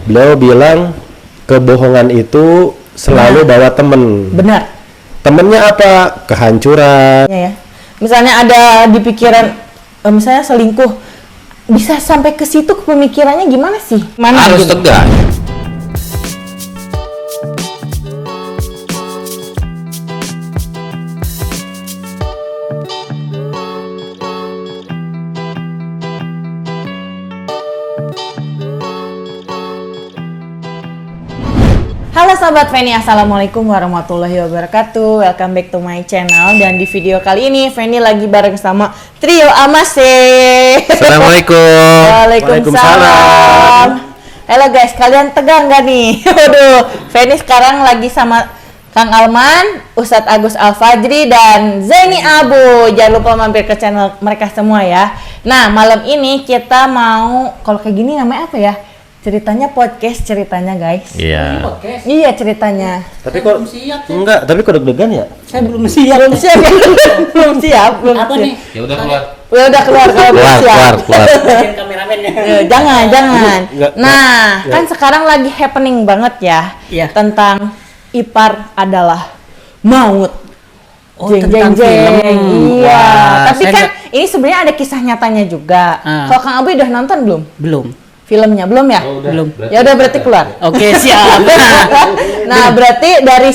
Beliau bilang kebohongan itu selalu bawa temen. Benar. Temennya apa? Kehancuran. Ya. Misalnya ada di pikiran, misalnya selingkuh, bisa sampai ke situ ke pemikirannya gimana sih? Mana harus gitu? tegas. Halo sahabat Feni, assalamualaikum warahmatullahi wabarakatuh. Welcome back to my channel. Dan di video kali ini Feni lagi bareng sama trio Amase. Assalamualaikum. Waalaikumsalam. Halo guys, kalian tegang gak nih? Waduh, Feni sekarang lagi sama Kang Alman, Ustadz Agus Al-Fajri, dan Zaini Abu. Jangan lupa mampir ke channel mereka semua ya. Nah, malam ini kita mau, kalau kayak gini namanya apa ya? Ceritanya podcast ceritanya guys. Iya. Iya ceritanya. Tapi kok enggak, tapi kok deg-degan ya? Saya belum siap. Belum siap. Apa nih? Ya udah keluar. Udah keluar kalau belum siap. Keluar. Kameramennya. Jangan. Nah, kan sekarang lagi happening banget ya. Iya. Tentang ipar adalah maut. Oh, tentang film. Iya. Wah, Tapi saya kan ini sebenarnya ada kisah nyatanya juga. Kalau Kang Abu udah nonton belum? Belum. Filmnya belum ya? Belum. Ya udah berarti keluar. Oke, siap. Nah, berarti dari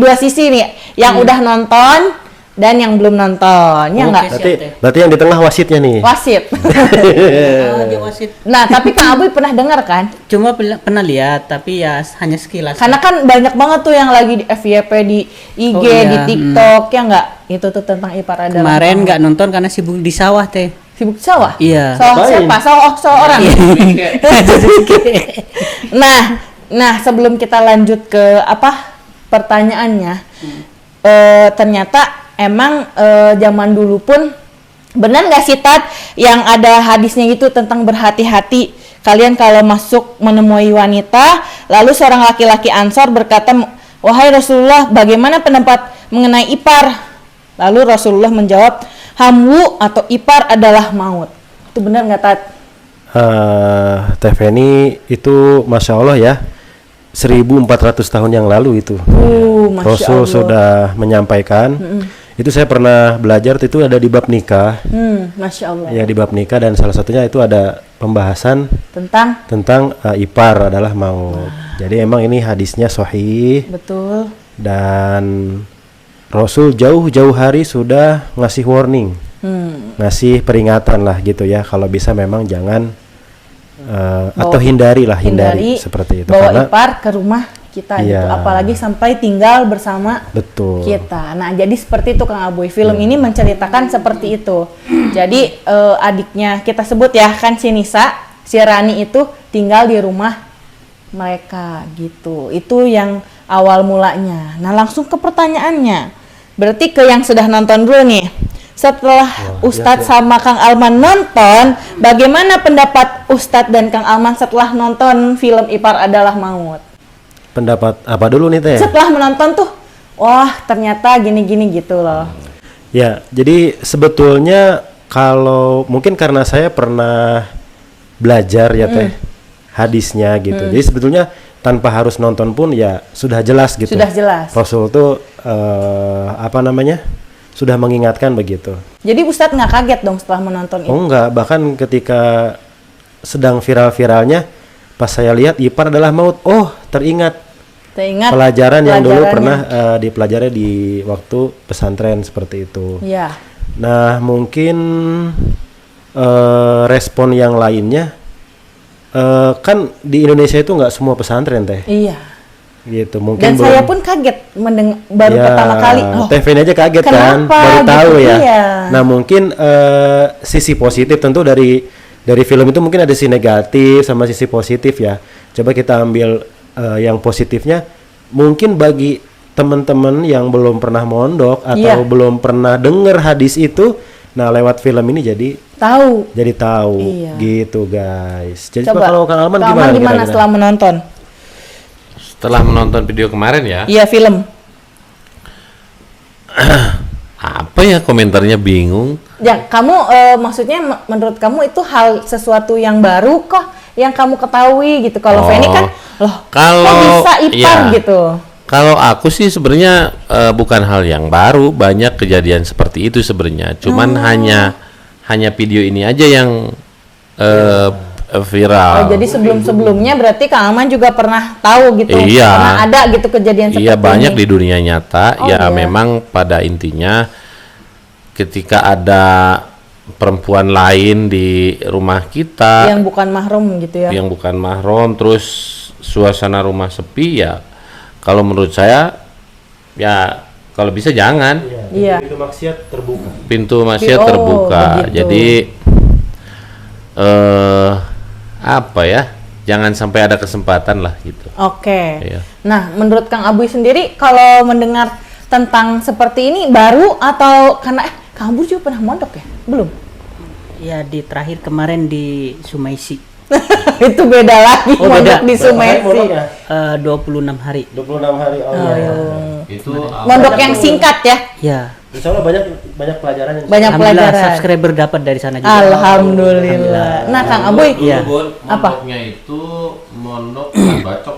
dua sisi nih, yang udah nonton dan yang belum nonton. Ya enggak? Berarti yang di tengah wasitnya nih. Wasit. Dia wasit. Nah, tapi Kang Abu pernah dengar kan? Cuma pernah lihat, tapi ya hanya sekilas. Karena kan banyak banget tuh yang lagi di FYP di IG, Oh, iya. di TikTok, ya enggak? Itu tuh tentang ipar adalah Kemarin maut. nggak nonton karena sibuk di sawah teh. Sibuk sawah? Iya. Sawah Ngapain? siapa? Sawah orang. Nah, sebelum kita lanjut ke pertanyaannya, ternyata emang zaman dulu pun benar nggak sih Tat yang ada hadisnya gitu tentang berhati-hati kalian kalau masuk menemui wanita, lalu seorang laki-laki Ansor berkata, wahai Rasulullah, bagaimana pendapat mengenai ipar? Lalu Rasulullah menjawab, hamwu atau ipar adalah maut. Itu benar nggak Tat? Teh Feni itu Masya Allah ya, 1400 tahun yang lalu itu. Masya Rasul Allah. sudah menyampaikan. Itu saya pernah belajar, itu ada di bab nikah. Masya Allah. Ya, di bab nikah, dan salah satunya itu ada pembahasan Tentang ipar adalah maut. Jadi emang ini hadisnya sahih, betul. dan Rasul jauh-jauh hari sudah ngasih warning, ngasih peringatan lah gitu ya, kalau bisa memang jangan atau hindari seperti itu, bawa karena ipar ke rumah kita gitu, Iya. apalagi sampai tinggal bersama betul. kita. Nah, jadi seperti itu Kang Aboy. Film ini menceritakan seperti itu. Jadi adiknya kita sebut ya kan, si Nisa, si Rani itu tinggal di rumah mereka gitu. Itu yang awal mulanya. Nah, langsung ke pertanyaannya. Berarti ke yang sudah nonton dulu nih. Setelah Ustadz sama Kang Alman nonton, bagaimana pendapat Ustadz dan Kang Alman setelah nonton film Ipar Adalah Maut? Pendapat apa dulu nih Teh? Setelah menonton tuh, wah ternyata gini-gini gitu loh. Ya, jadi sebetulnya kalau mungkin karena saya pernah belajar ya Teh, hadisnya gitu. Jadi sebetulnya tanpa harus nonton pun ya sudah jelas gitu. Sudah jelas. Rasul tuh sudah mengingatkan begitu. Jadi Ustadz nggak kaget dong setelah menonton itu? Oh enggak, bahkan ketika sedang viral-viralnya, pas saya lihat ipar adalah maut, teringat pelajaran yang dulu pernah dipelajari di waktu pesantren seperti itu. Iya. Nah, mungkin respon yang lainnya, kan di Indonesia itu nggak semua pesantren Teh. Iya. Gitu, mungkin Dan saya pun kaget baru pertama kali. Teh Feni aja kaget kan, kenapa? baru tahu Gitu, ya. iya. Nah, mungkin sisi positif tentu dari film itu mungkin ada sisi negatif sama sisi positif ya. Coba kita ambil yang positifnya. Mungkin bagi teman-teman yang belum pernah mondok atau belum pernah dengar hadis itu, nah lewat film ini jadi tahu. Iya. Gitu guys. Jadi Coba kalau Kang Alman Kang gimana? Alman kira-kira? setelah menonton? Setelah menonton video kemarin ya, Iya, film. apa ya komentarnya bingung. Ya, kamu maksudnya menurut kamu itu sesuatu yang baru kah? yang kamu ketahui gitu. Kalau Oh. Feni kan, loh, Kalau- kok bisa ipar iya. gitu. Kalau aku sih sebenarnya bukan hal yang baru, banyak kejadian seperti itu sebenarnya. Cuman hanya video ini aja yang viral. Oh, jadi sebelum-sebelumnya berarti Kang Aman juga pernah tahu gitu. Iya. Pernah ada gitu kejadian seperti Iya, banyak ini. di dunia nyata. Oh, Ya iya. memang pada intinya ketika ada perempuan lain di rumah kita Yang bukan mahrum gitu ya. yang bukan mahram, terus suasana rumah sepi, ya kalau menurut saya ya kalau bisa jangan. Iya. Itu maksiat terbuka. Pintu maksiat Oh, terbuka. begitu. Jadi apa ya? Jangan sampai ada kesempatan lah gitu. Oke. Iya. Nah, menurut Kang Abuy sendiri kalau mendengar tentang seperti ini baru atau karena Kang Abuy juga pernah mondok ya? Belum. Ya di terakhir kemarin di Sumaisi. Itu beda lagi Oh, beda. mondok di Sumesi. 26 hari. 26 hari. Oh, iya. Itu Mondok yang singkat ya. Ya. Insya Allah banyak pelajaran yang Banyak Alhamdulillah pelajaran. subscriber dapat dari sana juga. Alhamdulillah. Nah, Kang Abuy, Iya. Apa? Mondoknya itu mondok bukan bacok.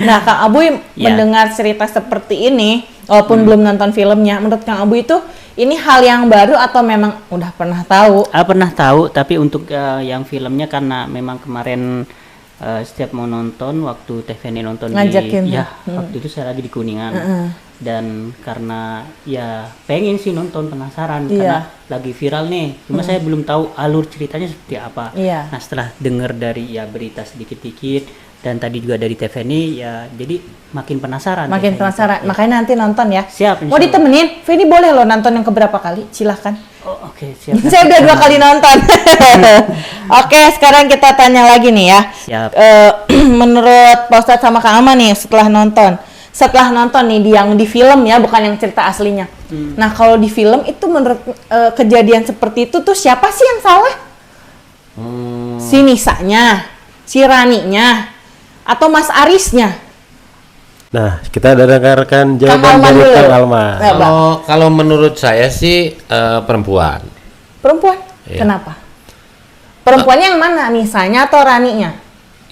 nah Kang Abuy Ya. mendengar cerita seperti ini, walaupun belum nonton filmnya, menurut Kang Abuy itu ini hal yang baru atau memang udah pernah tahu? Pernah tahu, tapi untuk yang filmnya karena memang kemarin setiap mau nonton waktu TVN nonton Ngajakin. di ya waktu itu saya lagi di Kuningan. Dan karena ya pengen sih nonton, penasaran Iya. karena lagi viral nih. Cuma saya belum tahu alur ceritanya seperti apa. Iya. Nah, setelah dengar dari ya berita sedikit-sedikit dan tadi juga dari TVN ya jadi makin penasaran. Makin ya, penasaran, gitu. makanya nanti nonton ya. Siap, Mau insya Allah. ditemenin? Feni boleh loh nonton yang keberapa kali? Silahkan. Oh, oke, siap. Saya udah 2 kali nonton. Oke, sekarang kita tanya lagi nih ya. Siap. Menurut Pak Ustadz sama Kang Aman nih setelah nonton nih yang di film ya, bukan yang cerita aslinya. Nah, kalau di film itu menurut kejadian seperti itu tuh siapa sih yang salah? Si Nisanya, si Raninya, atau Mas Arisnya? Nah, kita dengarkan jawaban Kang Alman dari dulu. Kang Alman. Nah, Bang. Kalau menurut saya sih perempuan. Perempuan? Iya. Kenapa? Perempuannya yang mana? Nisanya atau Raninya?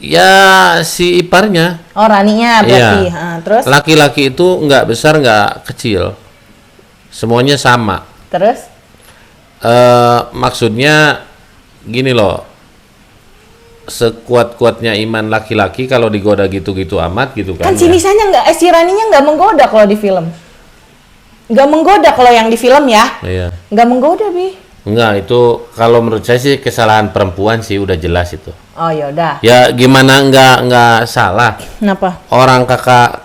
Ya si iparnya. Oh, Raninya berarti. Iya. Terus? Laki-laki itu nggak besar nggak kecil, semuanya sama. Terus? Maksudnya gini loh, sekuat-kuatnya iman laki-laki kalau digoda gitu-gitu amat gitu kan. Kan si Nisanya si Raninya nggak menggoda kalau di film. Nggak menggoda kalau yang di film ya. Iya. Nggak menggoda, Bi. Enggak, itu kalau menurut saya sih kesalahan perempuan sih udah jelas itu. Oh, yaudah. Ya gimana nggak salah. Kenapa? Orang kakak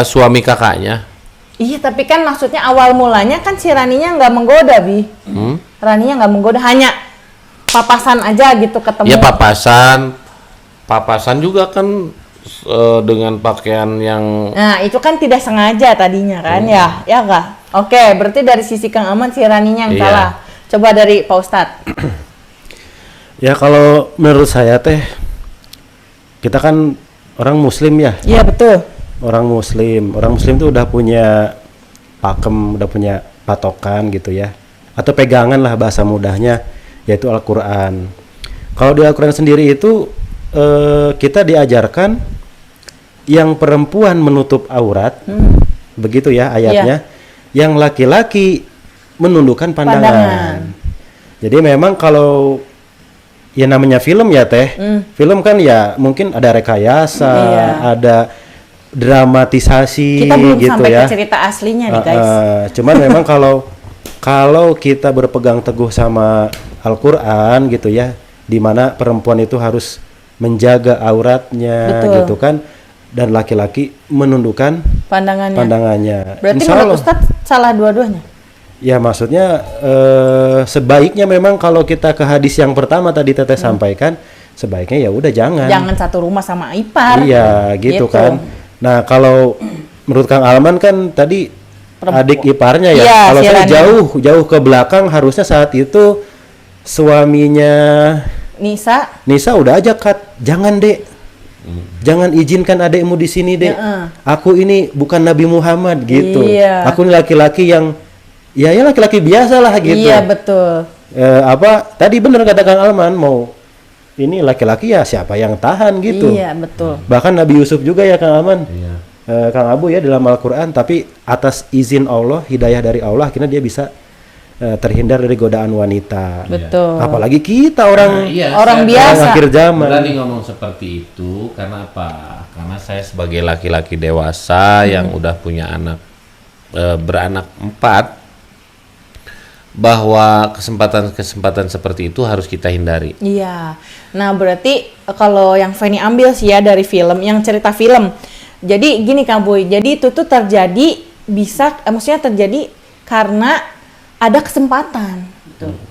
suami kakaknya. Iya, tapi kan maksudnya awal mulanya kan si Raninya nggak menggoda, Bi. Raninya nggak menggoda, hanya papasan aja gitu ketemu. Ya papasan juga kan dengan pakaian yang Nah, itu kan tidak sengaja tadinya kan, ya nggak? Oke, berarti dari sisi Kang Aman si Raninya yang Iya. salah. Coba dari Pak Ustadz. Ya kalau menurut saya teh, kita kan orang Muslim ya. Iya, betul. Orang Muslim itu udah punya pakem, udah punya patokan gitu ya, atau pegangan lah bahasa mudahnya, yaitu Al-Quran. Kalau di Al-Quran sendiri itu kita diajarkan yang perempuan menutup aurat, begitu ya ayatnya, yang laki-laki menundukkan pandangan. Jadi memang kalau ya namanya film ya teh, film kan ya mungkin ada rekayasa, Iya. ada dramatisasi Kita belum gitu sampai ya. ke cerita aslinya nih, guys. Cuman memang kalau kita berpegang teguh sama Al-Quran gitu ya, di mana perempuan itu harus menjaga auratnya Betul. gitu kan, dan laki-laki menundukkan pandangannya. Berarti Insya menurut Allah. Ustadz salah dua-duanya. Ya maksudnya sebaiknya memang kalau kita ke hadis yang pertama tadi Teteh sampaikan, sebaiknya ya udah jangan. Jangan satu rumah sama ipar. Iya gitu kan. Nah kalau menurut Kang Alman kan tadi adik iparnya ya. Iya, Kalau si saya Rani. jauh ke belakang, harusnya saat itu suaminya Nisa udah ajak, Kat, jangan Dek. Jangan izinkan adekmu di sini, Dek. Aku ini bukan Nabi Muhammad gitu. Iya. Aku ini laki-laki yang ya laki-laki biasa lah gitu. Iya, betul. Tadi bener kata Kang Alman, mau ini laki-laki ya siapa yang tahan gitu. Iya, betul. Bahkan Nabi Yusuf juga ya Kang Alman. Iya. Kang Abu ya dalam Al-Quran, tapi atas izin Allah, hidayah dari Allah, akhirnya dia bisa terhindar dari godaan wanita. Betul. Apalagi kita orang Orang biasa. orang akhir zaman. Berani ngomong seperti itu karena apa? Karena saya sebagai laki-laki dewasa yang udah punya anak, beranak 4, bahwa kesempatan seperti itu harus kita hindari. Iya. Nah, berarti kalau yang Fanny ambil sih ya dari film, yang cerita film. Jadi gini Kang Boy, jadi itu tuh terjadi maksudnya terjadi karena ada kesempatan.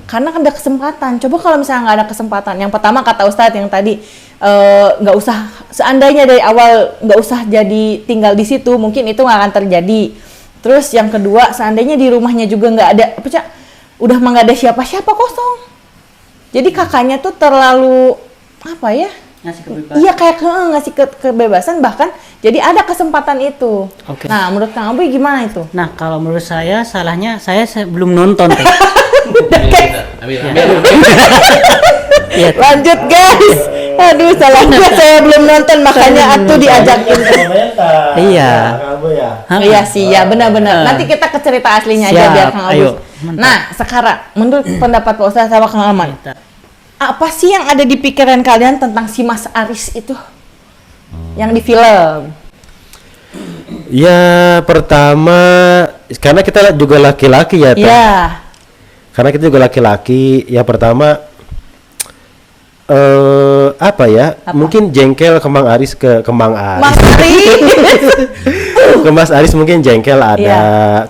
Karena ada kesempatan. Coba kalau misalnya nggak ada kesempatan. Yang pertama kata Ustadz yang tadi nggak usah, seandainya dari awal nggak usah jadi tinggal di situ, mungkin itu nggak akan terjadi. Terus yang kedua, seandainya di rumahnya juga nggak ada udah mah nggak ada siapa-siapa, kosong. Jadi kakaknya tuh terlalu apa ya? Ngasih kebebasan. Iya, kayak ngasih kebebasan, bahkan jadi ada kesempatan itu. Oke. Nah, menurut Kang Abu gimana itu? Nah, kalau menurut saya salahnya saya belum nonton teh. Iya. Lanjut guys. Aduh, salahnya saya belum nonton, makanya atuh diajakin. Iya. Iya sih, ya benar-benar. Nanti kita ke cerita aslinya aja Siap, biar Kang Abu. ayo, mantap. Nah, sekarang menurut pendapat Pak Ustadz sama Kang Alman, apa sih yang ada di pikiran kalian tentang si Mas Aris itu? Yang di film. Ya pertama, karena kita juga laki-laki ya Teh. Iya. Karena kita juga laki-laki, ya pertama mungkin jengkel ke Mang Aris, ke Mang Aris. Mas Aris. Ke Mas Aris mungkin jengkel ada, Iya.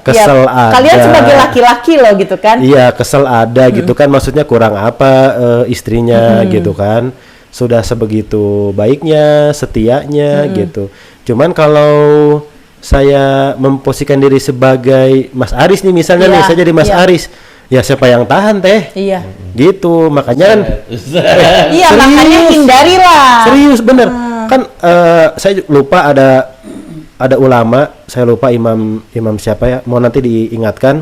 kesel Iya. ada. Kalian sebagai laki-laki loh gitu kan? Iya, kesel ada gitu kan, maksudnya kurang apa istrinya gitu kan. Sudah sebegitu baiknya, setianya gitu. Cuman kalau saya memposisikan diri sebagai Mas Aris nih misalnya Iya, nih, saya jadi Mas iya. Aris. Ya siapa yang tahan Teh? Iya. Gitu, makanya kan Iya, Serius. makanya hindarilah. serius bener. Kan saya lupa ada ulama, saya lupa imam siapa ya, mau nanti diingatkan.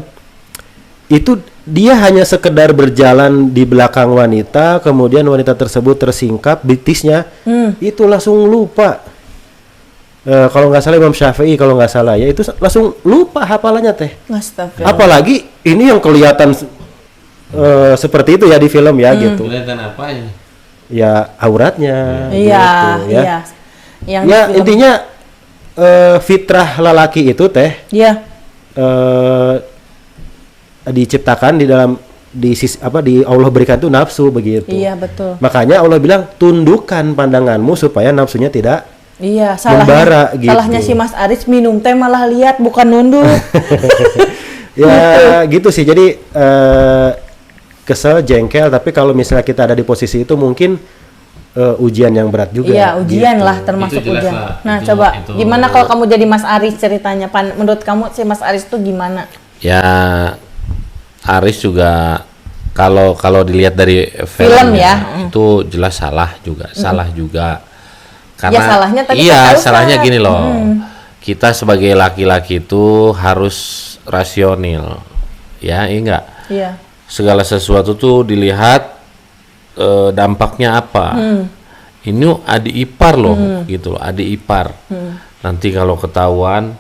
Itu dia hanya sekedar berjalan di belakang wanita, kemudian wanita tersebut tersingkap betisnya, itu langsung lupa. Kalau nggak salah Imam Syafi'i, kalau nggak salah ya, itu langsung lupa hafalannya Teh. Astagfirullah. Apalagi ini yang kelihatan seperti itu ya di film ya gitu. Kelihatan apa ini? Ya auratnya. Iya, gitu, ya. iya. Yang Ya di film. intinya fitrah lelaki itu Teh Iya. diciptakan di dalam di Allah berikan tuh nafsu begitu. Iya, betul. Makanya Allah bilang tundukkan pandanganmu supaya nafsunya tidak Iya, membara salahnya. gitu. Salahnya si Mas Aris minum teh malah lihat bukan nunduk. ya gitu sih. Jadi kesel, jengkel, tapi kalau misalnya kita ada di posisi itu mungkin ujian yang berat juga. Iya, ujian gitu. lah, termasuk Itu jelas ujian. lah. Nah, Itu- coba itu- gimana kalau kamu jadi Mas Aris ceritanya? Menurut kamu si Mas Aris itu gimana? Ya Aris juga kalau dilihat dari Film filmnya, ya, itu jelas salah juga, salah juga. Ya, salahnya tadi iya, kata salahnya Ustadz. gini loh. Kita sebagai laki-laki itu harus rasional. Ya, enggak. Iya. Segala sesuatu tuh dilihat dampaknya apa. Ini adik ipar loh, gitu loh, adik ipar. Nanti kalau ketahuan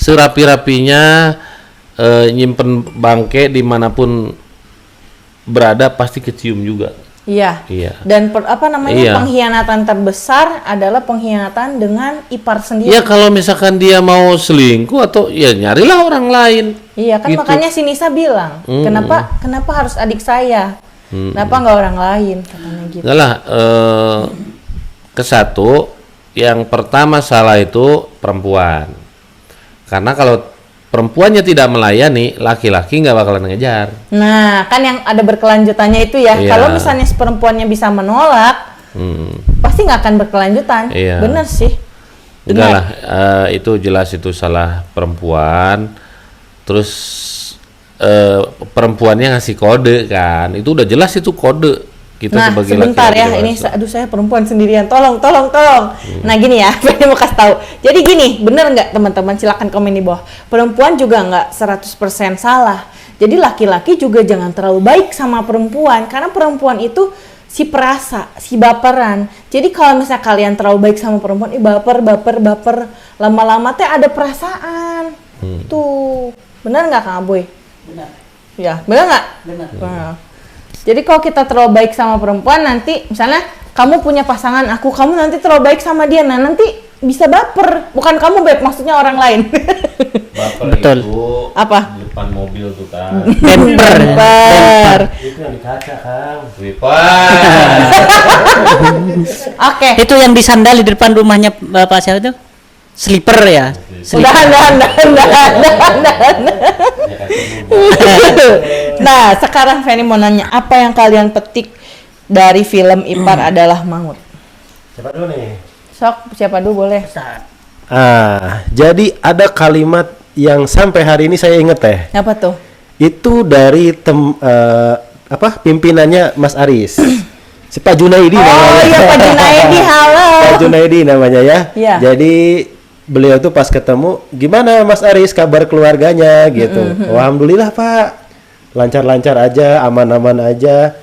serapi-rapinya nyimpen bangke dimanapun berada pasti kecium juga. Iya. Iya. Dan Iya. pengkhianatan terbesar adalah pengkhianatan dengan ipar sendiri. Ya kalau misalkan dia mau selingkuh atau ya nyarilah orang lain. Iya, kan Gitu. makanya si Nisa bilang, kenapa harus adik saya? Kenapa nggak orang lain? Katanya gitu. Enggak lah, kesatu yang pertama salah itu perempuan. Karena kalau perempuannya tidak melayani, laki-laki nggak bakalan ngejar. Nah, kan yang ada berkelanjutannya itu ya. Iya. Kalau misalnya si perempuannya bisa menolak, pasti nggak akan berkelanjutan. Iya. Bener sih. Enggak Benar. lah, itu jelas itu salah perempuan. Terus perempuannya ngasih kode kan, itu udah jelas itu kode. Kita Nah, sebagai sebentar ya, laki-laki ini dewasa. aduh saya perempuan sendirian, tolong. Nah gini ya, saya mau kasih tahu. Jadi gini, bener nggak teman-teman, silakan komen di bawah. Perempuan juga nggak 100% salah. Jadi laki-laki juga jangan terlalu baik sama perempuan, karena perempuan itu si perasa, si baperan. Jadi kalau misalnya kalian terlalu baik sama perempuan, baper, lama-lama teh ada perasaan. Tuh, benar nggak Kang Aboy? Benar. Ya, benar nggak? Benar. Nah. Jadi kalau kita terlalu baik sama perempuan, nanti misalnya kamu punya pasangan aku, kamu nanti terlalu baik sama dia, nah nanti bisa baper. Bukan kamu Beb, maksudnya orang lain. Baper Betul. itu Apa? di depan mobil tuh kan. Bemper. Itu yang di kaca, Kang. Wipan. Oke. Itu yang disandal di depan rumahnya Bapak saya itu slipper ya. Udah. Nah, sekarang Feni mau nanya, apa yang kalian petik dari film Ipar Adalah Maut? Siapa dulu nih? Sok, siapa dulu boleh? Jadi ada kalimat yang sampai hari ini saya inget teh. Apa tuh? Itu dari pimpinannya Mas Aris. Si Pak Junaidi Oh namanya. iya, Pak Junaidi, halo. Pak Junaidi namanya ya. Iya. Jadi beliau tuh pas ketemu, gimana Mas Aris kabar keluarganya gitu. Oh, alhamdulillah Pak, lancar-lancar aja, aman-aman aja.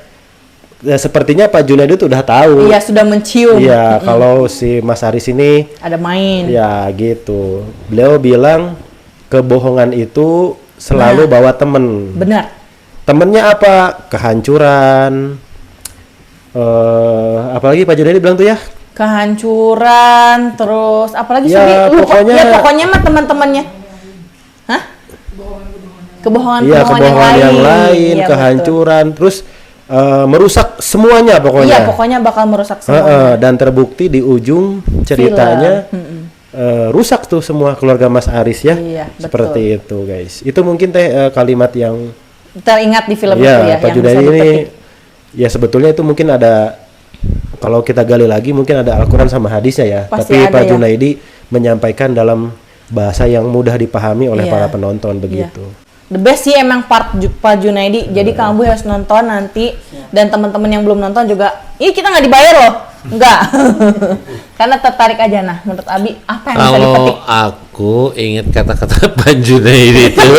Ya, sepertinya Pak Junaidi tuh udah tahu. Iya, sudah mencium. Iya, kalau si Mas Aris ini Ada main. ya gitu. Beliau bilang kebohongan itu selalu bawa temen. Benar. Temennya apa? Kehancuran. Apalagi Pak Junaidi bilang tuh ya. Kehancuran, terus apalagi Ya, lupa. pokoknya- Ya, pokoknya mah teman-temannya. Hah? Kebohongan Iya, kebohongan yang lain, Iya, kehancuran, terus merusak semuanya betul. pokoknya. Iya, pokoknya bakal merusak semua. Dan terbukti di ujung ceritanya rusak tuh semua keluarga Mas Aris ya. Iya, betul. Seperti itu guys. Itu mungkin teh kalimat yang Teringat di film itu ya ya, Pak yang bisa Junaidi ini dipetik. ya sebetulnya itu mungkin ada, kalau kita gali lagi mungkin ada Al-Quran sama hadisnya ya. Pasti Tapi ada Pak ya. Junaidi menyampaikan dalam bahasa yang mudah dipahami oleh Iya. para penonton begitu. The best sih emang Pak Junaidi. Jadi kamu harus nonton nanti, dan teman-teman yang belum nonton juga. Ih, kita nggak dibayar loh. Enggak. Karena tertarik aja. Nah, menurut Abi apa yang bisa Kalau dipetik? aku ingat kata-kata Pak Junaidi itu.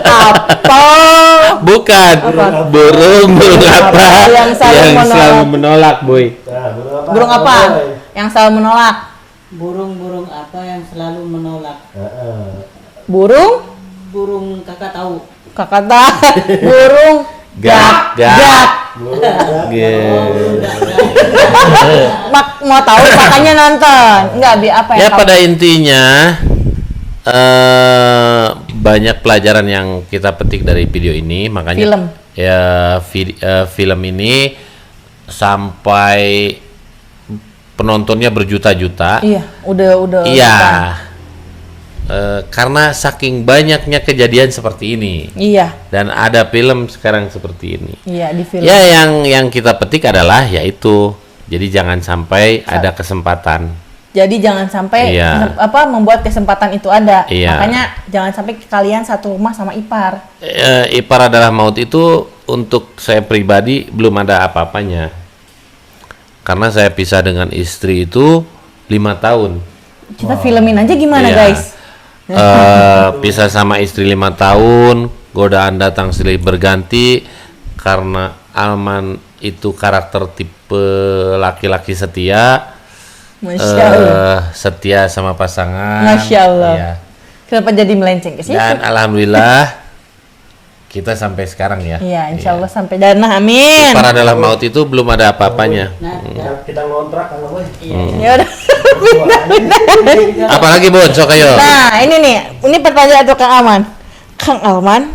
Apa? Bukan burung apa Yang selalu menolak, Boy. Burung apa? Yang selalu menolak. Burung-burung apa yang selalu menolak? Burung? Burung kakak tahu. Kakak burung Gak. mau tahu makanya nonton. Enggak, Bi, apa Ya yang kamu- pada intinya banyak pelajaran yang kita petik dari video ini, makanya Film. ya film ini sampai penontonnya berjuta-juta. Iya, udah. Iya. Karena saking banyaknya kejadian seperti ini Iya, dan ada film sekarang seperti ini. iya di film. Ya yang kita petik adalah yaitu jadi jangan sampai ada kesempatan. Jadi jangan sampai Iya. membuat kesempatan itu ada. Iya. Makanya jangan sampai kalian satu rumah sama ipar. Ipar Adalah Maut itu untuk saya pribadi belum ada apa-apanya. Karena saya pisah dengan istri itu 5 tahun. Kita filmin aja gimana, Iya. guys? Pisah sama istri 5 tahun, godaan datang silih berganti karena Alman itu karakter tipe laki-laki setia. Masya Allah. Setia sama pasangan. Masya Allah. Iya. Kenapa jadi melenceng ke situ? Dan alhamdulillah kita sampai sekarang ya. Iya, insya Allah sampai dana, amin. Ipar Adalah Maut itu belum ada apa-apanya. Kita ngontrak kalau boy. Ya udah. Apalagi Bon, sok ayo. Nah, ini pertanyaan untuk Kang Alman. Kang Alman,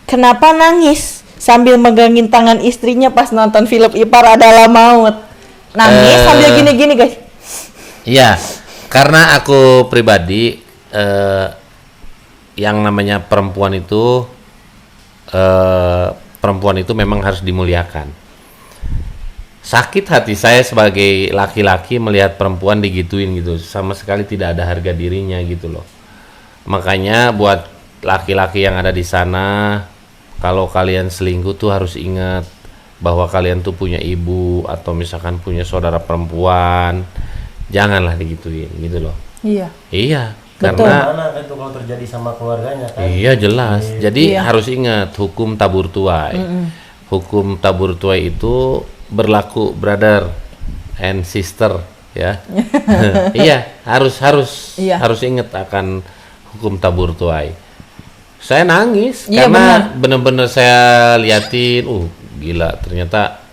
kenapa nangis sambil megangin tangan istrinya pas nonton film Ipar Adalah Maut? Nangis sambil gini-gini, guys. Iya, karena aku pribadi yang namanya perempuan itu memang harus dimuliakan. Sakit hati saya sebagai laki-laki melihat perempuan digituin gitu, sama sekali tidak ada harga dirinya gitu loh. Makanya buat laki-laki yang ada di sana, kalau kalian selingkuh tuh harus ingat bahwa kalian tuh punya ibu atau misalkan punya saudara perempuan, janganlah digituin gitu loh. Iya. Iya, Betul. Karena Mana kan itu kalau terjadi sama keluarganya kan? iya jelas. Jadi Iya. harus ingat hukum tabur tuai. Hukum tabur tuai itu berlaku brother and sister ya. Iya, harus Iya. harus ingat akan hukum tabur tuai. Saya nangis Iya, karena benar-benar saya liatin, gila ternyata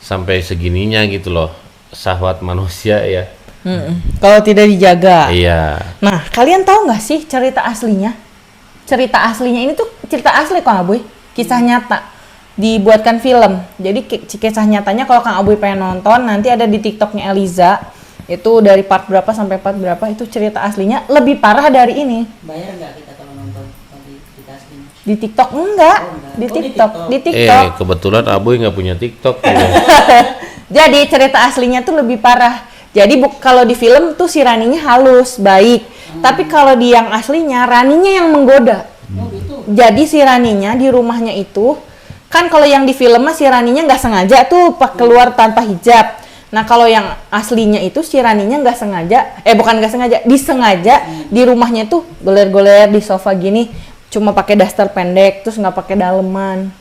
sampai segininya gitu loh syahwat manusia ya. Kalau tidak dijaga. Iya. Nah, kalian tahu nggak sih cerita aslinya? Cerita aslinya ini tuh cerita asli Kang Aboy, kisah nyata. Dibuatkan film. Jadi kisah nyatanya kalau Kang Aboy pengen nonton, nanti ada di TikToknya Eliza. Itu dari part berapa sampai part berapa, itu cerita aslinya lebih parah dari ini. Bayar nggak kita kalau nonton kita aslinya? Di TikTok enggak, di Oh, TikTok, di Eh, TikTok. kebetulan Aboy nggak punya TikTok. Gitu. Jadi cerita aslinya tuh lebih parah. Jadi kalau di film tuh si Raninya halus, baik. Tapi kalau di yang aslinya, Raninya yang menggoda. Jadi si Raninya di rumahnya itu, kan kalau yang di film mah si Raninya nggak sengaja tuh keluar tanpa hijab. Nah kalau yang aslinya itu si Raninya nggak sengaja, bukan nggak sengaja, disengaja di rumahnya tuh goler-goler di sofa gini, cuma pakai daster pendek, terus nggak pakai daleman.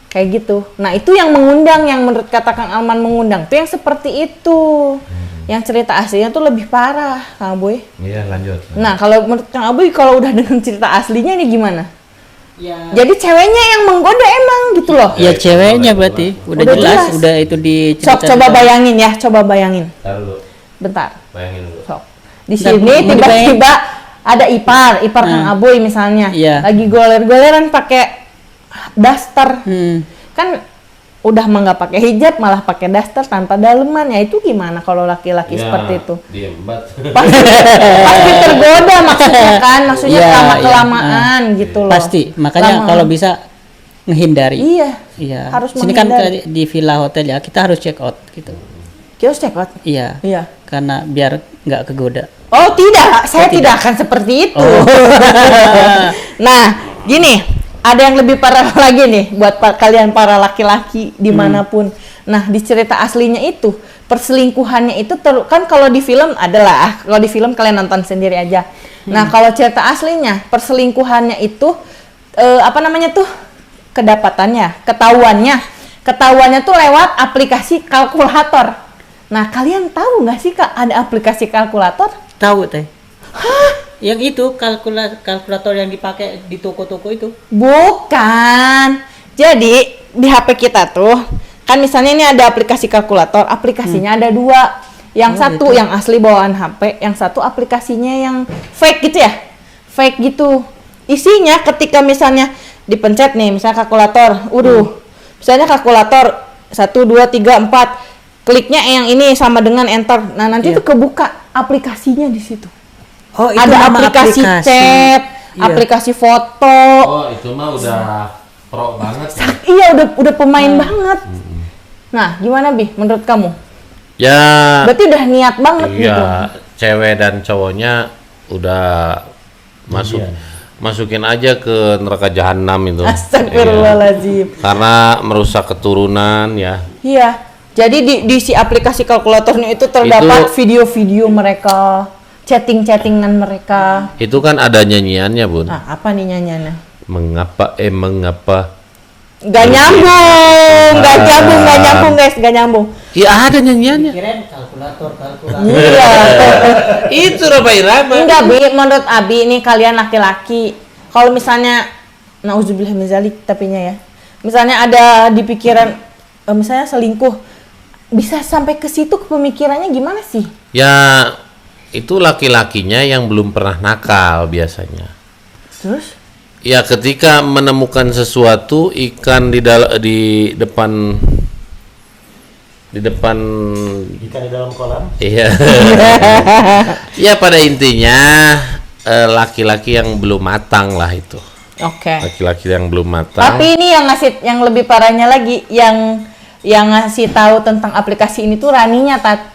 Kayak gitu. Nah itu yang mengundang, yang menurut kata Kang Alman mengundang tuh yang seperti itu. Yang cerita aslinya tuh lebih parah, Kang Aboy. Iya lanjut. Nah kalau menurut Kang Aboy kalau udah dengan cerita aslinya ini gimana? Ya, Jadi ceweknya yang menggoda emang gitu loh. ya ceweknya berarti udah Udah jelas, jelas. udah itu di Sok coba bayangin ya, coba bayangin. Ntar dulu, Bentar. bayangin dulu. Sok. Di Bentar, sini mau tiba-tiba ada ipar Kang Aboy misalnya. Iya. Lagi goler-goleran pakai daster. Kan udah mah nggak pakai hijab malah pakai daster tanpa daleman, ya itu gimana kalau laki-laki Ya, seperti itu? Diem bat. Pasti tergoda maksudnya kan, maksudnya Iya, kelamaan gitu loh. Pasti, makanya Lama. kalau bisa menghindari. Iya, Iya. harus Sini kan menghindari. di villa hotel ya, kita harus check out gitu. Kios check out. Iya. Iya. Karena biar nggak kegoda. Oh tidak, saya tidak akan seperti itu. Nah, gini, ada yang lebih parah lagi nih buat kalian para laki-laki dimanapun. Nah, di cerita aslinya itu perselingkuhannya itu kan kalau di film adalah, kalau di film kalian nonton sendiri aja. Nah, kalau cerita aslinya perselingkuhannya itu apa namanya tuh ketahuannya tuh lewat aplikasi kalkulator. Nah, kalian tahu nggak sih Kak ada aplikasi kalkulator? Tahu teh. Yang itu kalkulator yang dipakai di toko-toko itu. Bukan. Jadi di HP kita tuh kan misalnya ini ada aplikasi kalkulator, aplikasinya ada dua. Yang satu gitu. yang asli bawaan HP, yang satu aplikasinya yang fake gitu ya. Fake gitu. Isinya ketika misalnya dipencet nih, misalnya kalkulator, misalnya kalkulator 1 2 3 4, kliknya yang ini sama dengan enter. Nah, nanti tuh kebuka aplikasinya di situ. Oh, itu Ada nama aplikasi chat, Iya. aplikasi foto. Oh itu mah udah pro banget. Ya. Iya, udah pemain banget. Nah, gimana Bi menurut kamu? Ya, Berarti udah niat banget gitu. iya, cewek dan cowoknya udah masukin aja ke neraka jahanam itu. Astagfirullahaladzim. Iya. Karena merusak keturunan ya. Iya. Jadi di si aplikasi kalkulatornya itu terdapat video-video mereka, chatting-chattingan mereka. Itu kan ada nyanyiannya, Bun. Nah, apa nih nyanyiannya? Mengapa Gak nyambung, gak nyambung guys, gak nyambung. Iya ada nyanyiannya. Kirain kalkulator. Iya. Itu Roma Irama. Enggak Bi, menurut Abi nih kalian laki-laki, kalau misalnya nauzubillah min zalik tapinya ya. Misalnya ada di pikiran misalnya selingkuh, bisa sampai ke situ ke pemikirannya gimana sih? Ya itu laki-lakinya yang belum pernah nakal biasanya. Terus? Ya ketika menemukan sesuatu ikan di depan Ikan di dalam kolam. iya. Ya pada intinya laki-laki yang belum matang lah itu. Oke. Laki-laki yang belum matang. Tapi ini yang lebih parahnya lagi, yang ngasih tahu tentang aplikasi ini tuh Raninya, Tat.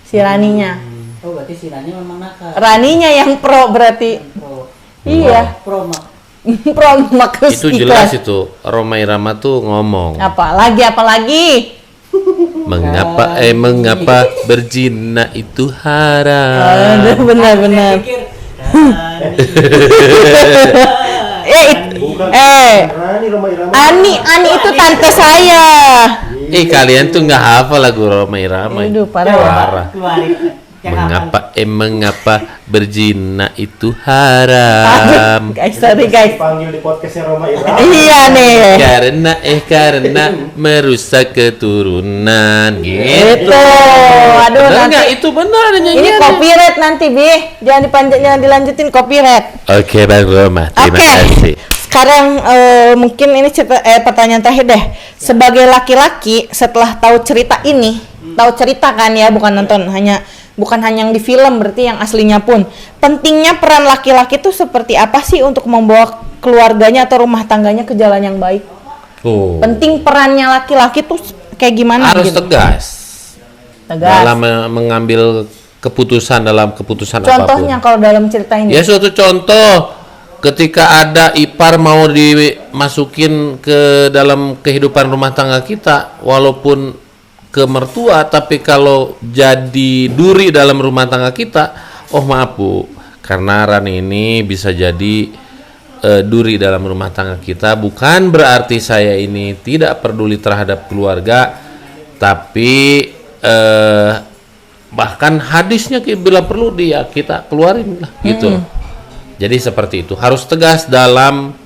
Si Raninya. Oh, berarti si Rani memang nakal. Raninya yang pro berarti. Pro. Iya. Pro mak. Pro makus Itu jelas itu Roma Irama tuh ngomong. Apalagi Mengapa berzina itu haram? Aduh, benar-benar. Ani itu tante saya. Kalian tuh nggak hafal lagu Roma Irama. Aduh, parah. Mengapa berzina itu haram? Guys, sorry guys. Panggil di podcastnya Roma Irama. Iya nih. Karena merusak keturunan gitu. Itu. Aduh, Benar nanti nggak? Itu benar ini nyanyian. copyright nanti, Bi. Jangan dilanjutin copyright. Oke, Bang Roma, terima Oke. kasih. Sekarang mungkin ini pertanyaan terakhir deh. Sebagai laki-laki setelah tahu cerita ini, tahu cerita kan ya, bukan hanya yang di film, berarti yang aslinya pun. Pentingnya peran laki-laki itu seperti apa sih untuk membawa keluarganya atau rumah tangganya ke jalan yang baik? Oh. Penting perannya laki-laki tuh kayak gimana Harus gitu? tegas dalam mengambil keputusan Contohnya apapun. kalau dalam cerita ini. Ya suatu contoh ketika ada ipar mau dimasukin ke dalam kehidupan rumah tangga kita, walaupun ke mertua, tapi kalau jadi duri dalam rumah tangga kita, oh maaf Bu, karena Rani ini bisa jadi duri dalam rumah tangga kita, bukan berarti saya ini tidak peduli terhadap keluarga, tapi bahkan hadisnya bila perlu dia kita keluarin lah gitu. Jadi seperti itu, harus tegas dalam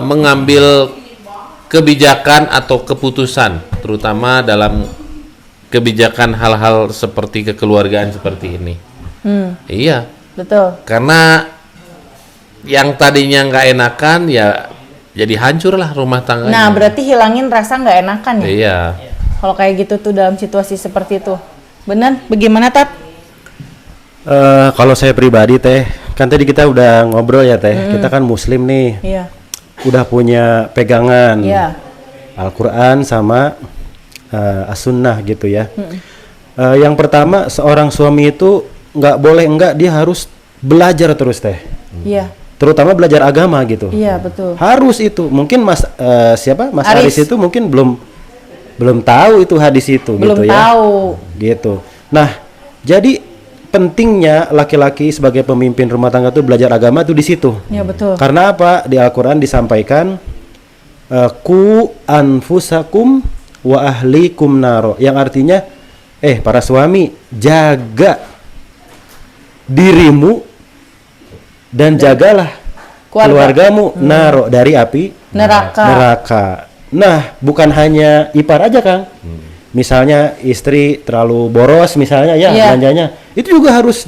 mengambil kebijakan atau keputusan, terutama dalam kebijakan hal-hal seperti kekeluargaan seperti ini. Iya, Betul. karena yang tadinya nggak enakan ya jadi hancurlah rumah tangganya. Nah, berarti hilangin rasa nggak enakan ya? Iya. Kalau kayak gitu tuh dalam situasi seperti itu. Benar? Bagaimana, Tat? Kalau saya pribadi teh, kan tadi kita udah ngobrol ya teh, kita kan muslim nih, Iya. udah punya pegangan Iya. Al-Quran sama As-Sunnah gitu ya. Yang pertama, seorang suami itu nggak boleh dia harus belajar terus teh, Iya. terutama belajar agama gitu. Iya, betul. Harus itu. Mungkin Mas Aris. Aris itu mungkin belum tahu itu hadis itu Belum gitu ya. tahu. Gitu. Nah, jadi pentingnya laki-laki sebagai pemimpin rumah tangga tuh belajar agama tuh di situ. Iya, betul. Karena apa? Di Al-Qur'an disampaikan ku anfusakum wa ahlikum naro, yang artinya para suami jaga dirimu dan jagalah keluargamu naro dari api neraka. Nah, bukan hanya ipar aja, Kang. Misalnya istri terlalu boros misalnya ya belanjanya, itu juga harus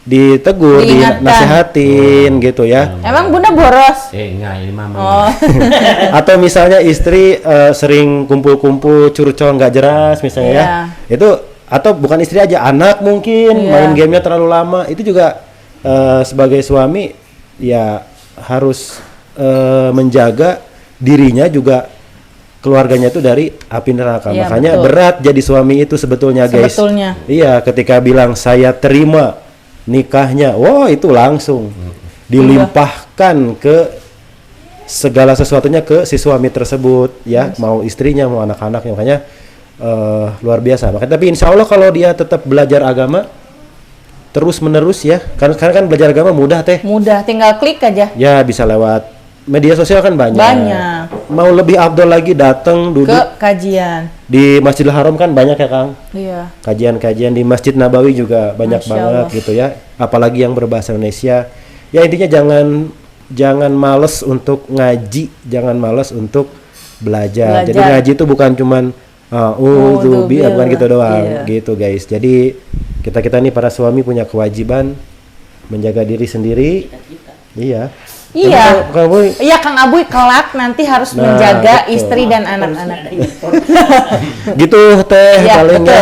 ditegur, Diingatkan. dinasehatin gitu ya. Emang Bunda boros? Enggak, ini mama. Oh. Atau misalnya istri sering kumpul-kumpul curcol nggak jelas misalnya ya. Itu atau bukan istri aja, anak mungkin main gamenya terlalu lama, itu juga sebagai suami ya harus menjaga dirinya juga keluarganya itu dari api neraka. Iya, Makanya betul. berat jadi suami itu sebetulnya guys. Sebetulnya. Iya, ketika bilang saya terima nikahnya, wah itu langsung dilimpahkan ke segala sesuatunya ke si suami tersebut ya, mau istrinya mau anak-anaknya. Makanya luar biasa. Makanya tapi insya Allah kalau dia tetap belajar agama terus menerus ya, karena kan belajar agama mudah teh. Mudah, tinggal klik aja. Ya bisa lewat media sosial kan banyak. Mau lebih afdol lagi datang duduk Ke kajian. di Masjidil Haram kan banyak ya Kang. Iya. Kajian-kajian di Masjid Nabawi juga banyak Masya banget Allah. gitu ya. Apalagi yang berbahasa Indonesia. Ya intinya jangan males untuk ngaji, jangan males untuk belajar. Jadi ngaji itu bukan cuman bukan gitu doang gitu guys. Jadi kita nih para suami punya kewajiban menjaga diri sendiri. Iya. Iya. Kamu Iya, Kang Abuy kelak nanti harus Nah, menjaga betul. istri dan anak-anak. gitu teh Iya, palingnya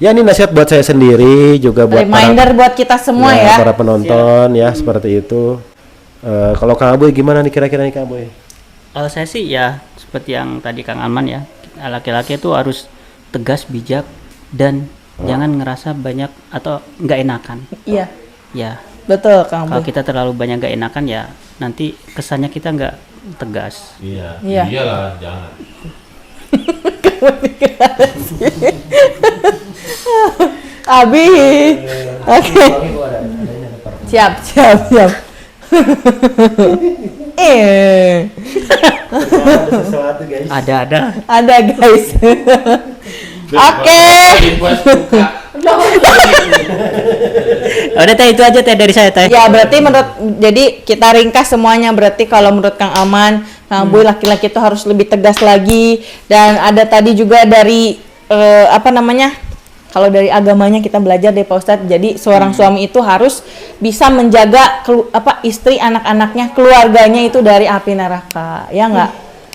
ya ini nasihat buat saya sendiri juga buat Reminder buat kita semua ya. para penonton ya seperti itu. Kalau Kang Abuy gimana nih kira-kira nih Kang Abuy? Kalau saya sih ya seperti yang tadi Kang Arman ya, laki-laki itu harus tegas, bijak, dan jangan ngerasa banyak atau nggak enakan. Iya. Ya, Betul, Kang kalau Abuy. kita terlalu banyak nggak enakan ya nanti kesannya kita nggak tegas. Iya. Iya. Iyalah, jangan. Abi. Oke. Siap. Sesuatu guys. Ada guys. Oke. Udah teh, itu aja teh dari saya teh. Ya berarti jadi kita ringkas semuanya, berarti kalau menurut Kang Aman, Kang Boy, laki-laki itu harus lebih tegas lagi. Dan ada tadi juga dari kalau dari agamanya kita belajar dari Pak Ustadz, jadi seorang suami itu harus bisa menjaga istri, anak-anaknya, keluarganya itu dari api neraka, ya nggak?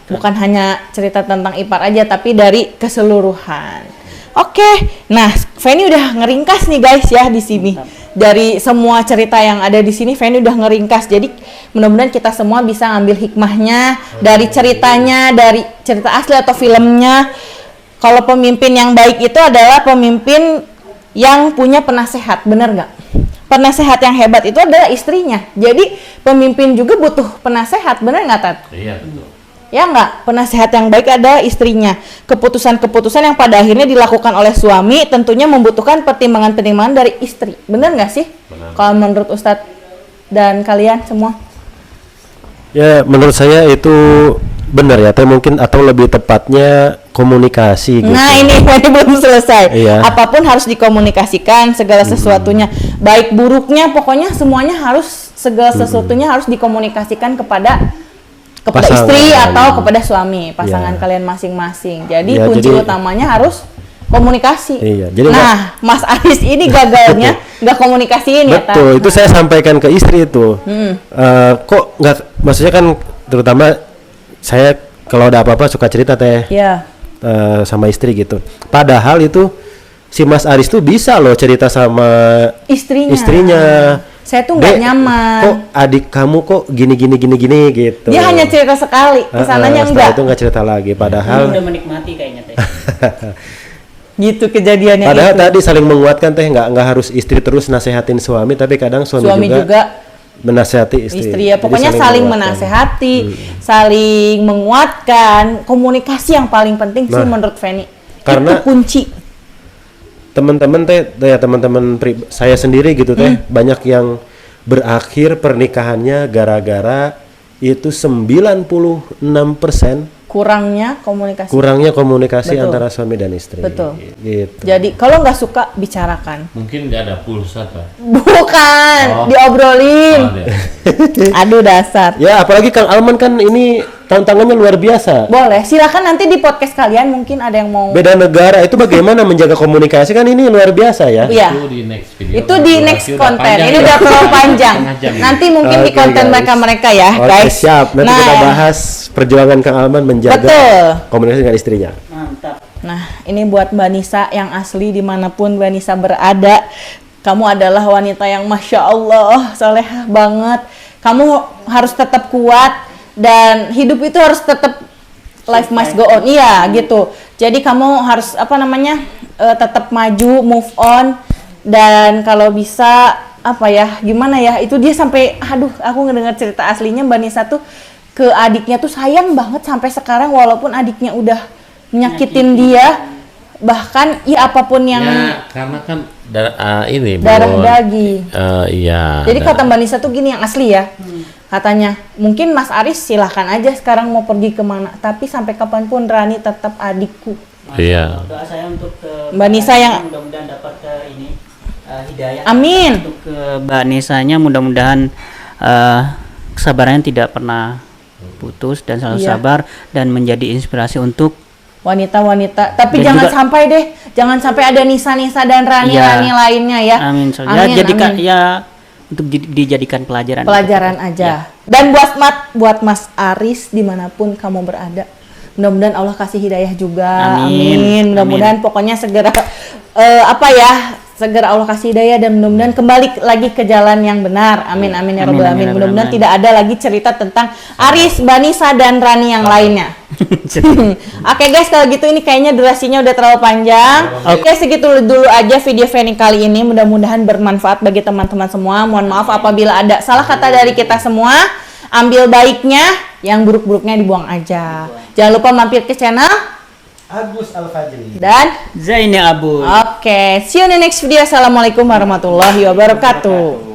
Bukan hanya cerita tentang ipar aja, tapi dari keseluruhan. Oke, nah Feni udah ngeringkas nih guys ya di sini. Dari semua cerita yang ada di sini, Feni udah ngeringkas. Jadi mudah-mudahan kita semua bisa ngambil hikmahnya dari ceritanya, dari cerita asli atau filmnya. Kalau pemimpin yang baik itu adalah pemimpin yang punya penasehat, bener nggak? Penasehat yang hebat itu adalah istrinya. Jadi pemimpin juga butuh penasehat, bener nggak Tat? Iya betul. Ya nggak? Penasehat yang baik adalah istrinya. Keputusan-keputusan yang pada akhirnya dilakukan oleh suami tentunya membutuhkan pertimbangan-pertimbangan dari istri. Bener nggak sih? Benar. Kalau menurut Ustadz dan kalian semua? Ya menurut saya itu benar ya, tapi mungkin atau lebih tepatnya komunikasi gitu. Nah ini belum selesai. Iya. Apapun harus dikomunikasikan segala sesuatunya, baik buruknya, pokoknya semuanya harus segala sesuatunya harus dikomunikasikan kepada Pasangan. istri atau kepada suami, pasangan Iya. kalian masing-masing. Jadi Iya, kunci jadi- utamanya harus komunikasi. Iya, jadi nah Mas Aris ini gagalnya nggak komunikasiin ya Tat? Betul, itu saya sampaikan ke istri itu. Kok nggak, maksudnya kan terutama saya kalau ada apa-apa suka cerita teh Iya. sama istri gitu. Padahal itu si Mas Aris tuh bisa loh cerita sama istrinya. Saya tuh nggak "Dek, nyaman. Kok adik kamu kok gini gitu. Dia hanya cerita sekali, kesananya setelah enggak. itu nggak cerita lagi. Padahal Udah menikmati kayaknya teh. Gitu kejadiannya Padahal itu. tadi saling menguatkan teh, nggak harus istri terus nasehatin suami, tapi kadang suami juga menasehati istri ya, Jadi pokoknya saling menguatkan. menasehati, saling menguatkan, komunikasi yang paling penting sih Nah, menurut Feni. karena- itu kunci. Teman-teman saya sendiri gitu teh banyak yang berakhir pernikahannya gara-gara itu 96% Kurangnya komunikasi. kurangnya komunikasi Betul. antara suami dan istri. Betul. Gitu. Jadi kalau nggak suka bicarakan. Mungkin nggak ada pulsa Pak. Bukan, Oh. diobrolin. Oh, deh. Aduh dasar. Ya apalagi Kang Alman kan ini tantangannya luar biasa. Boleh, silakan nanti di podcast kalian mungkin ada yang mau. Beda negara itu bagaimana menjaga komunikasi kan ini luar biasa ya. Iya. Itu di next video. Itu di next Durasi udah konten. panjang Ini ya. udah terlalu panjang. Setengah jam. Nanti mungkin di Oke, konten guys. mereka ya, Oke, guys. siap. Nanti Nah, kita bahas perjuangan Kang Alman menjaga Betul. komunikasi dengan istrinya. Mantap. Nah, ini buat Mbak Nisa yang asli dimanapun Mbak Nisa berada. Kamu adalah wanita yang Masya Allah, solehah banget. Kamu harus tetap kuat dan hidup itu harus tetap life must go on. Iya, gitu. Jadi kamu harus tetap maju, move on, dan kalau bisa gimana ya? Itu dia sampai aku ngedengar cerita aslinya Mbak Nisa tuh ke adiknya tuh sayang banget sampai sekarang walaupun adiknya udah nyakitin dia, bahkan ya apapun yang Ya, karena kan ini darah Bun. daging. Iya. Jadi kata Mbak Nisa tuh gini yang asli ya. Katanya, mungkin Mas Aris silahkan aja sekarang mau pergi kemana, tapi sampai kapanpun Rani tetap adikku. Iya. Doa saya untuk ke Mbak Nisa yang- mudah-mudahan dapat ke ini hidayah. Amin. Untuk ke Mbak Nisanya mudah-mudahan kesabarannya tidak pernah putus dan selalu Iya. sabar dan menjadi inspirasi untuk Wanita-wanita, tapi Dan jangan juga- sampai deh, jangan sampai ada Nisa-Nisa dan Rani-Rani Iya. lainnya ya. amin. Amin, jadikan amin. ya untuk dijadikan pelajaran. Pelajaran aja. Dan buat Mas Aris dimanapun kamu berada, mudah-mudahan Allah kasih hidayah juga. Amin. Amin. Mudah-mudahan pokoknya segera segera Allah kasih hidayah dan mudah-mudahan kembali lagi ke jalan yang benar. Amin amin ya Amin, rabbal amin, alamin. amin, Mudah-mudahan amin. tidak ada lagi cerita tentang Aris, Banisa dan Rani yang lainnya. Oke guys, kalau gitu ini kayaknya durasinya udah terlalu panjang. Oke, segitu dulu aja video Feni kali ini. Mudah-mudahan bermanfaat bagi teman-teman semua. Mohon maaf apabila ada salah kata dari kita semua. Ambil baiknya, yang buruk-buruknya dibuang aja. Jangan lupa mampir ke channel Agus Al-Fajri. dan Zaini Abu. oke, see you in the next video. Assalamualaikum warahmatullahi wabarakatuh.